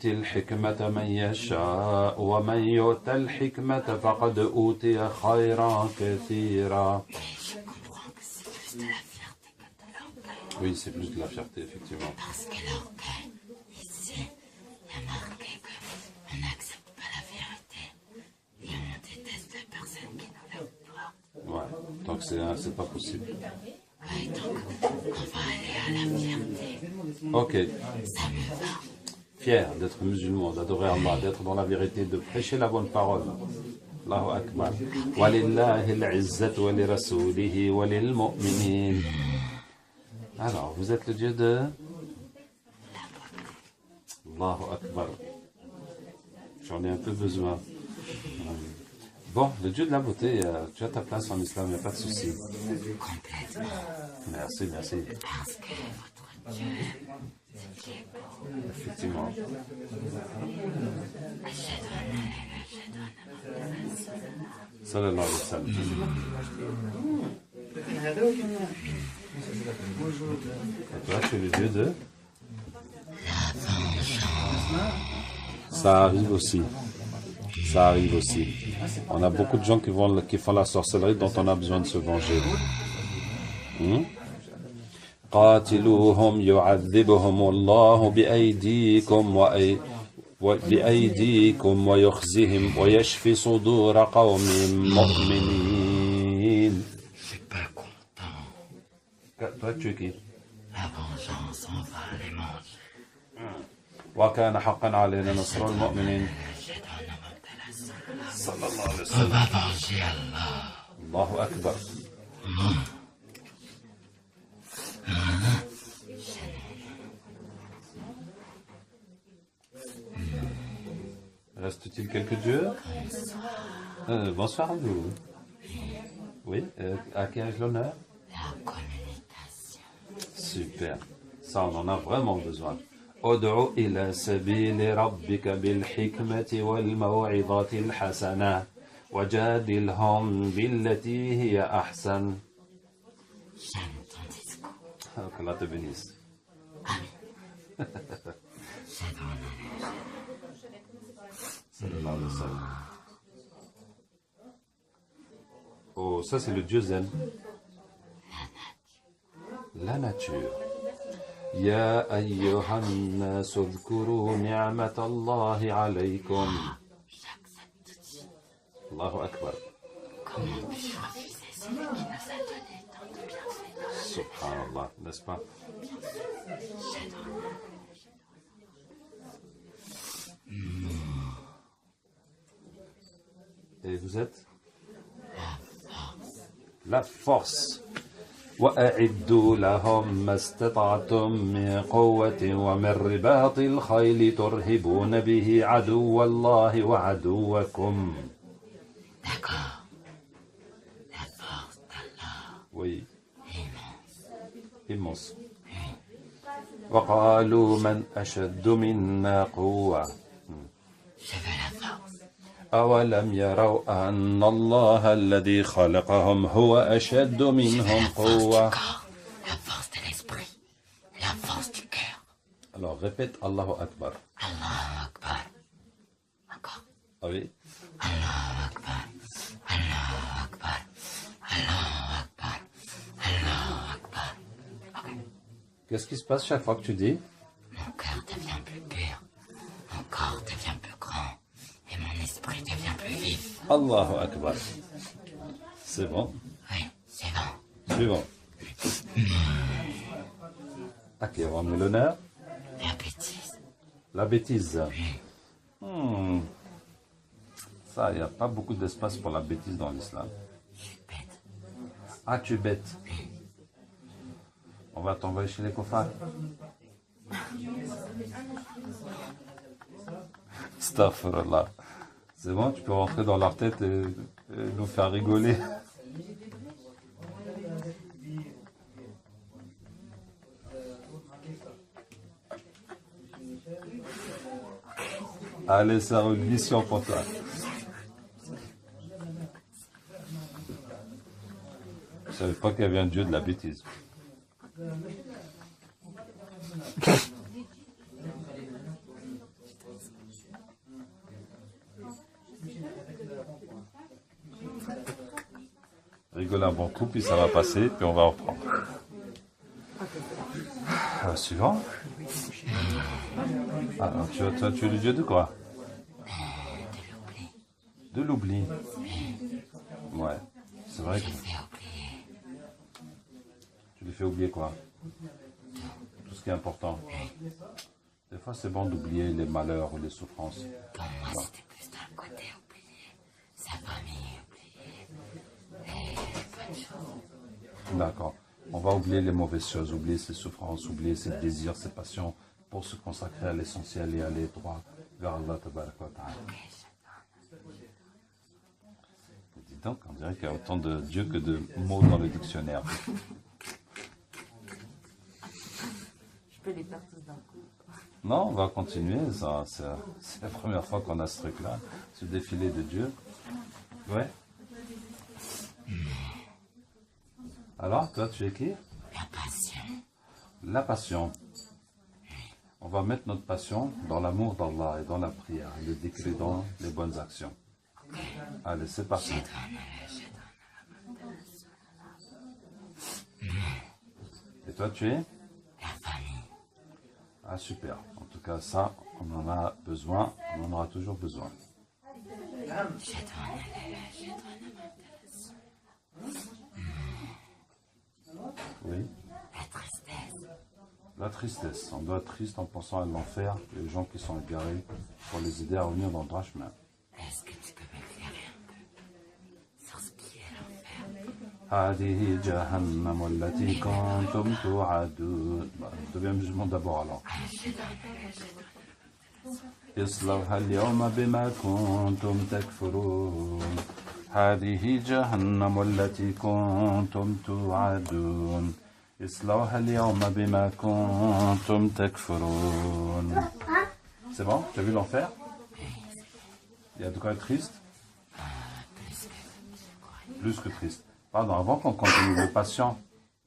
يؤتي الحكمة من يشاء ومن يؤت الحكمة فقد أوتي خيرا كثيرا. Oui, c'est plus de la fierté, effectivement. Parce que l'orgueil, ici, il y a marqué qu'on n'accepte pas la vérité et on déteste la personne qui nous l'apporte. Ouais, donc c'est pas possible. Oui, donc on va aller à la fierté. Ok. Ça me va. Fier d'être musulman, d'adorer Allah, d'être dans la vérité, de prêcher la bonne parole. Allahu Akbar. Walillahi al-izzat wa li rasulihi wa lil mu'minin. Alors, vous êtes le Dieu de Allahu Akbar. J'en ai un peu besoin. Bon, le Dieu de la beauté, tu as ta place en islam, il n'y a pas de souci. Complètement. Merci, merci. Parce que votre Dieu, c'est qui est beau. Effectivement. Sallallahu alayhi wa sallam. Et toi, tu es le Dieu de Ça arrive aussi. Ça arrive aussi. On a beaucoup de gens qui font la sorcellerie dont on a besoin de se venger. قاتلوهم يعذبهم الله بأيديكم ويخزهم ويشفي صدور قوم مؤمنين. Je suis pas content. Toi, tu es qui? La vengeance, on va les manger. وكان حقا علينا نصر المؤمنين. صلى الله عليه On وسلم. va venger Allah. الله أكبر. Reste-t-il quelques dieux? Bonsoir à vous. Oui, à qui ai-je l'honneur? La communication. Super. Ça, on en a vraiment besoin. ادع إلى سبيل ربك بالحكمة والموعظة الحسنة وجادلهم بالتي هي أحسن. J'aime ton discours. qu'Allah te bénisse. C'est dans la Sallallahu alayhi wa sallam. Oh, ça c'est le Dieu zen. La nature. يا أيها الناس اذكروا نعمة الله عليكم. الله أكبر. Comment puis-je refuser celui qui nous a donné tant de bienfaits? Subhanallah, n'est-ce pas? Et vous êtes? La force. وأعدوا لهم ما استطعتم من قوة ومن رباط الخيل ترهبون به عدو الله وعدوكم. D'accord. La force d'Allah. Oui, Immense. immense. وقالوا من أشد منا قوة. Je veux la force. أولم يروا أن الله الذي خلقهم هو أشد منهم قوة. La force de l'esprit. La force du cœur. Alors répète Allahu Akbar. Allahu Akbar. Encore. Ah oui. Allahu Akbar. Allahu Akbar. Allahu Akbar. Allahu Akbar. Ok. Qu'est-ce qui se passe chaque fois que tu dis? Mon cœur devient plus pur. Mon corps devient plus grand. Et mon esprit devient plus vif. Allahu Akbar. C'est bon. Oui, c'est bon. Suivant. À qui on met l'honneur? La bêtise. La bêtise. Ça, il n'y a pas beaucoup d'espace pour la bêtise dans l'islam. Je suis bête. Ah, tu es bête. On va t'envoyer chez les kofars. Astaghfirullah. C'est bon, tu peux rentrer dans leur tête et nous faire rigoler. Allez, c'est une mission pour toi. Je ne savais pas qu'il y avait un dieu de la bêtise. rigoler un bon coup, puis ça va passer, puis on va reprendre. Suivant. Alors, toi, tu es le dieu de quoi? De l'oubli. Ouais, c'est vrai que... Tu lui fais oublier quoi? Tout ce qui est important. Des fois, c'est bon d'oublier les malheurs ou les souffrances. Pour moi, c'était plus dans le côté oublié. Sa famille oubliée. Les bonnes choses. D'accord. On va oublier les mauvaises choses, oublier ses souffrances, oublier ses désirs, ses passions, pour se consacrer à l'essentiel et aller droit vers Allah Tabarak wa Ta'ala. Dis donc, on dirait qu'il y a autant de dieux que de mots dans le dictionnaire. Je peux les faire tous d'un coup. Non, on va continuer. C'est la première fois qu'on a ce truc-là, ce défilé de Dieu. Ouais. Alors, toi, tu es qui? La passion. La passion. On va mettre notre passion dans l'amour d'Allah et dans la prière, le dhikr et dans les bonnes actions. Allez, c'est parti. Et toi, tu es? La famille. Ah, super. En tout cas, ça, on en a besoin. On en aura toujours besoin. Oui. La tristesse. La tristesse. On doit être triste en pensant à l'enfer, les gens qui sont égarés, pour les aider à revenir dans le droit chemin. Est-ce que tu peux m'éclairer un peu sur ce qui est l'enfer? هذه جهنم التي كنتم توعدون. Deviens musulman d'abord alors. اصلوها اليوم بما كنتم تكفرون. هذه جهنم التي كنتم توعدون. اصلوها اليوم بما كنتم تكفرون. C'est bon? Tu as vu l'enfer? Il y a de quoi être triste? Plus que triste. Pardon, avant qu'on continue, le patient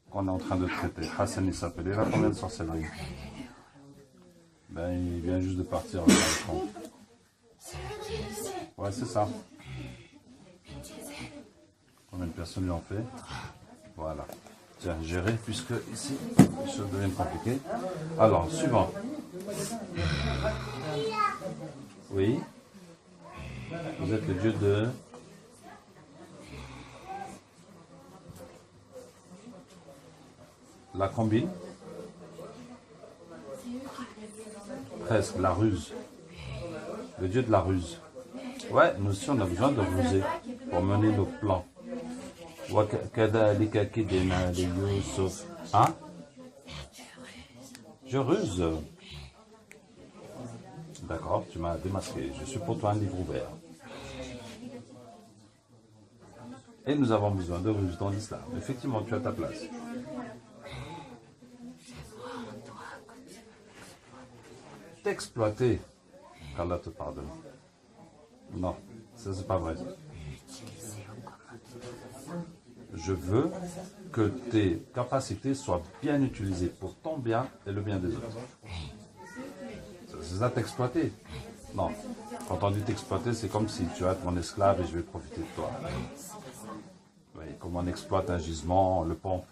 qu'on est en train de traiter, Hassan il s'appelle, il a combien de sorcellerie? Ben, il vient juste de partir. Ouais, c'est ça. Combien de personnes lui ont fait? Voilà. Tiens, gérer, puisque ici, les choses deviennent compliquées. Alors, suivant. Oui. Vous êtes le dieu de... La combine? Presque, la ruse. Le dieu de la ruse. Ouais, nous aussi on a besoin de ruser pour mener nos plans. Hein? Je ruse. D'accord, tu m'as démasqué. Je suis pour toi un livre ouvert. Et nous avons besoin de ruse dans l'islam. Effectivement, tu as ta place. T'exploiter, qu'Allah te pardonne. Non, ça c'est pas vrai. Je veux que tes capacités soient bien utilisées pour ton bien et le bien des autres. C'est ça t'exploiter? Non. Quand on dit t'exploiter, c'est comme si tu vas être mon esclave et je vais profiter de toi. Oui, comme on exploite un gisement, on le pompe.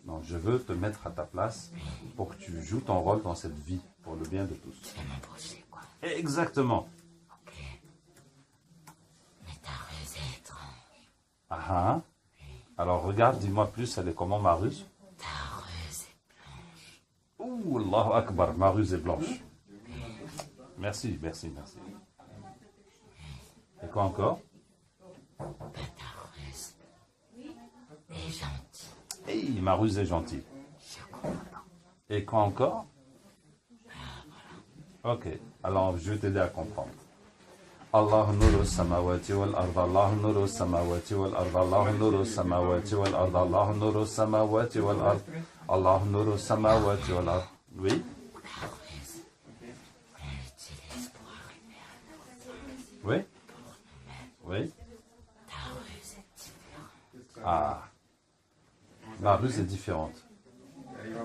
Non, je veux te mettre à ta place pour que tu joues ton rôle dans cette vie, pour le bien de tous. Tu vas m'embaucher, quoi. Exactement. Ok. Mais ta ruse est étrange. Ah ah. Alors regarde, dis-moi plus, elle est comment ma ruse? Ta ruse est blanche. Ouh, Allahu Akbar, ma ruse est blanche. Merci, merci, merci. Et quoi encore? Ta ruse est gentille. Hey, ma ruse est gentille. Je comprends pas. Et quoi encore? Ok, alors je vais t'aider à comprendre. Allah nuru samawati wal ard, Allah nuru samawati wal ard, Allah nuru samawati wal ard, Allah nuru samawati wal ard, Allah nuru samawati wal ard. Oui? Ta ruse, on l'utilise pour arriver à Oui? Oui? ta ruse est différente. Ah. Ma ruse est différente.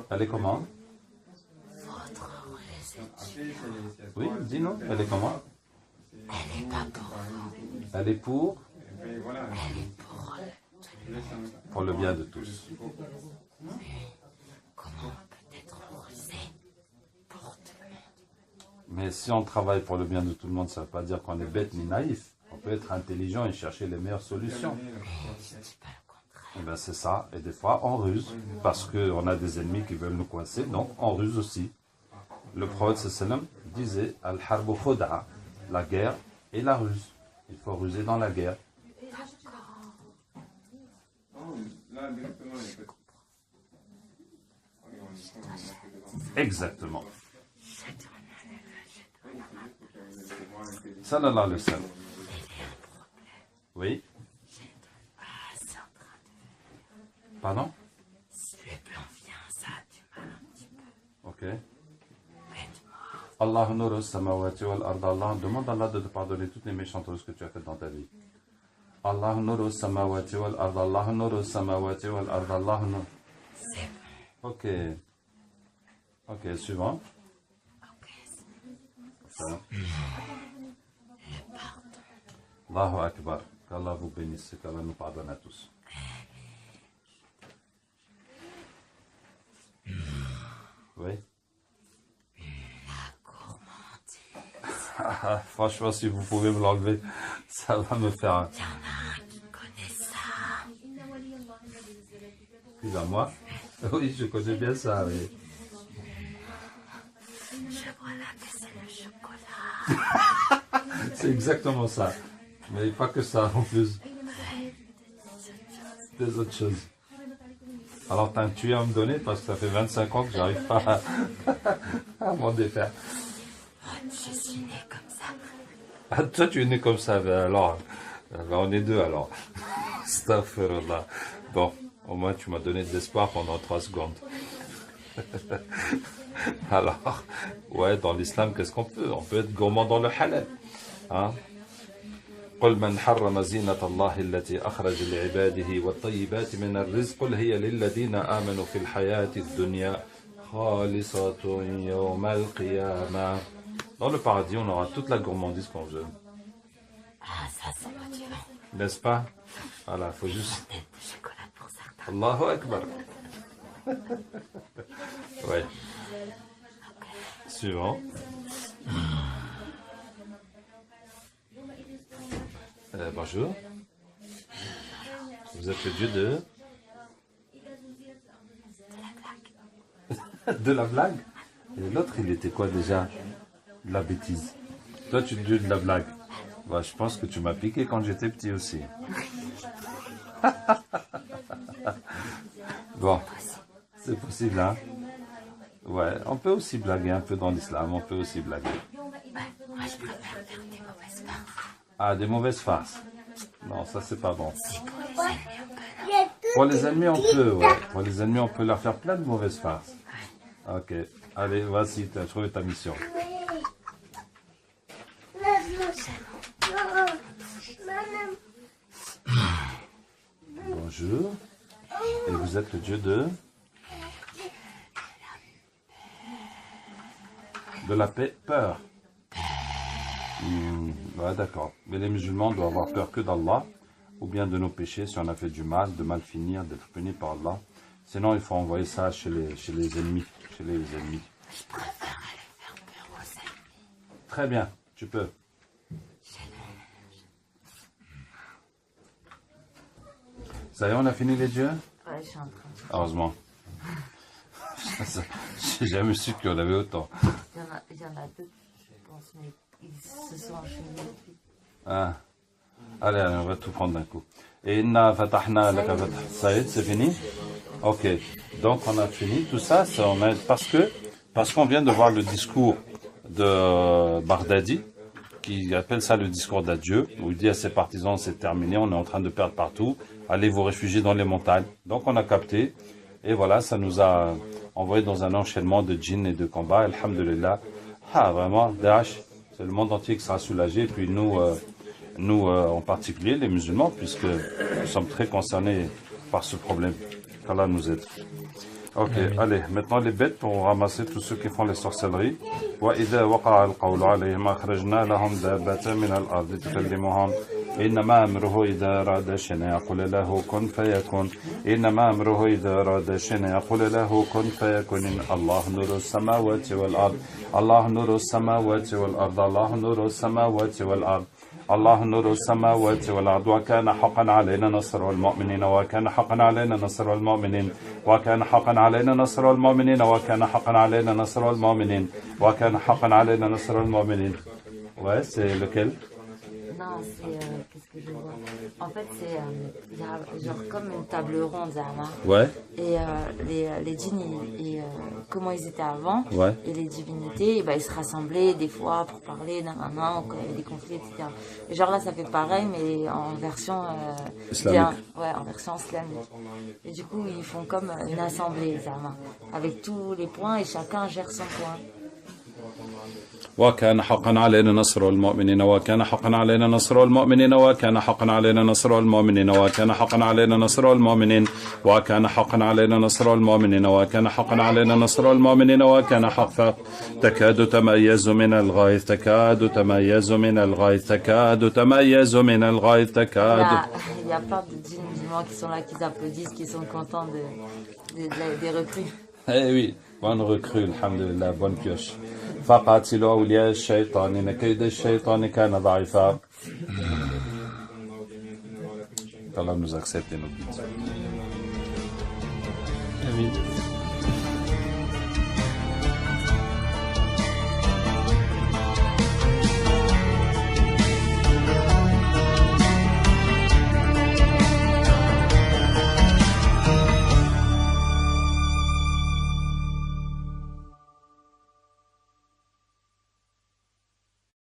Elle est comment? Votre ruse est différente. Oui, dis-nous, elle est comment? Elle n'est pas pour vous. Elle est pour? Elle est pour tout le pour le bien de tous. Comment on peut être rusé pour tout le monde? Mais si on travaille pour le bien de tout le monde, ça ne veut pas dire qu'on est bête ni naïf. On peut être intelligent et chercher les meilleures solutions. Je ne dis pas le contraire. Et bien c'est ça. Et des fois, on ruse parce qu'on a des ennemis qui veulent nous coincer. Donc, on ruse aussi. Le prophète sallam disait « Al-harbu khoda'a » la guerre et la ruse. Il faut ruser dans la guerre. Exactement. Sallallahu alayhi wa sallam. Oui. Ah, c'est en train de... Pardon? Le plan vient, ça a du mal un petit peu. Ok. Aide-moi. Allah nuru samawati wal ard. Allah demande à Allah de te pardonner toutes les méchantes choses que tu as faites dans ta vie. Allah nuru samawati wal ard. Allah nuru samawati wal ard. Allah nuru. C'est bon. Ok. Ok, suivant. Ok. Voilà. Le pardon. Allahu Akbar. Qu'Allah vous bénisse et qu'Allah nous pardonne à tous. Oui. La gourmandise. Franchement, si vous pouvez me l'enlever, ça va me faire Il y en a un qui connaît ça. plus à moi. Oui, je connais bien ça, oui. Je vois là que c'est le chocolat. C'est exactement ça. Mais pas que ça, en plus. Des autres choses. Alors, t'as un tuyau à me donner parce que ça fait 25 ans que j'arrive pas à m'en défaire. Oh, je suis née comme ça. Ah, toi, tu es né comme ça. Ben alors, on est deux alors. Astaghfirullah. Bon, au moins, tu m'as donné de l'espoir pendant 3 secondes. Alors, ouais, dans l'islam, qu'est-ce qu'on peut? On peut être gourmand dans le halal. Hein? قل من حرم زينة الله التي أخرج لعباده والطيبات من الرزق قل هي للذين آمنوا في الحياة الدنيا خالصة يوم القيامة. Dans le paradis, on aura toute la gourmandise qu'on veut. Ah, ça c'est motivant. N'est-ce pas? Voilà, il faut juste... Tête de chocolat pour certains. Allahu Akbar. Ouais. Suivant. Bonjour. Vous êtes le dieu de... De la blague. Et l'autre, il était quoi déjà? De la bêtise. Toi, tu es le dieu de la blague. Bah, je pense que tu m'as piqué quand j'étais petit aussi. Bon, c'est possible, hein? Ouais, on peut aussi blaguer un peu dans l'islam, on peut aussi blaguer. Moi, je préfère faire des mauvaises farces. Ah, des mauvaises farces. Non, ça c'est pas bon. Si pour les ennemis, on peut. Pour les ennemis, on peut, ouais. Pour les ennemis, on peut leur faire plein de mauvaises farces. Ok. Allez, vas-y, tu as trouvé ta mission. Bonjour. Et vous êtes le dieu de la paix, peur. Ouais, d'accord. Mais les musulmans doivent avoir peur que d'Allah, ou bien de nos péchés si on a fait du mal, de mal finir, d'être puni par Allah. Sinon, il faut envoyer ça chez les ennemis. Chez les ennemis. Je préfère aller faire peur aux ennemis. Très bien, tu peux. Ça y est, on a fini les dieux? Ouais, je suis en train de... Heureusement. J'ai jamais su qu'il y en avait autant. Il y en a deux, je pense, mais ils se sont enchaînés. Ah. Allez, on va tout prendre d'un coup. Et inna fatahna laka fatah. Ça y est, c'est fini? Ok. Donc on a fini tout ça, parce qu'on vient de voir le discours de Baghdadi, qui appelle ça le discours d'adieu, où il dit à ses partisans, c'est terminé, on est en train de perdre partout, allez vous réfugier dans les montagnes. Donc on a capté, et voilà, ça nous a envoyé dans un enchaînement de djinns et de combats, alhamdulillah. Ah, vraiment, Daesh, c'est le monde entier qui sera soulagé, et puis nous en particulier, les musulmans, puisque nous sommes très concernés par ce problème. Qu'Allah nous aide. Ok, allez, maintenant les bêtes pour ramasser tous ceux qui font les sorcelleries. وإذا وقع القول عليهم أخرجنا لهم دابة من الأرض تكلمهم إنما أمره إذا أراد شيئا يقول له كن فيكون إنما أمره إذا أراد شيئا يقول له كن فيكون الله نور السماوات والأرض الله نور السماوات والأرض الله نور السماوات والأرض الله نور السماوات والأرض وكان حقا علينا نصر المؤمنين وكان حقا علينا نصر المؤمنين وكان حقا علينا نصر المؤمنين وكان حقا علينا نصر المؤمنين وكان حقا علينا نصر المؤمنين. Ouais, c'est lequel? Non, c'est. Qu'est-ce que je vois? En fait, c'est. Il y a genre comme une table ronde, Zama. Ouais. Et les djinns, comment ils étaient avant. Ouais. Et les divinités, ils se rassemblaient des fois pour parler d'un maman, quand il y avait des conflits, etc. Et genre là, ça fait pareil, mais en version. Islamique. Ouais, en version islamique. Et du coup, ils font comme une assemblée, Zama. Avec tous les points et chacun gère son point. وكان حقا علينا نصر المؤمنين وكان حقا علينا نصر المؤمنين وكان حقا علينا نصر المؤمنين وكان حقا علينا نصر المؤمنين وكان حقا علينا نصر المؤمنين وكان حقا علينا نصر المؤمنين وكان حقا تكاد تميز من الغيظ تكاد تميز من الغيظ تكاد تميز من الغيظ تكاد. Il y a plein de djinns musulmans qui sont là, qui applaudissent, qui sont contents des recrues. Eh oui, bonne recrue, alhamdulillah, bonne pioche. فقاتلوا أولياء الشيطان إن كيد الشيطان كان ضعيفا. Allah nous accepte et nous guide. Amin.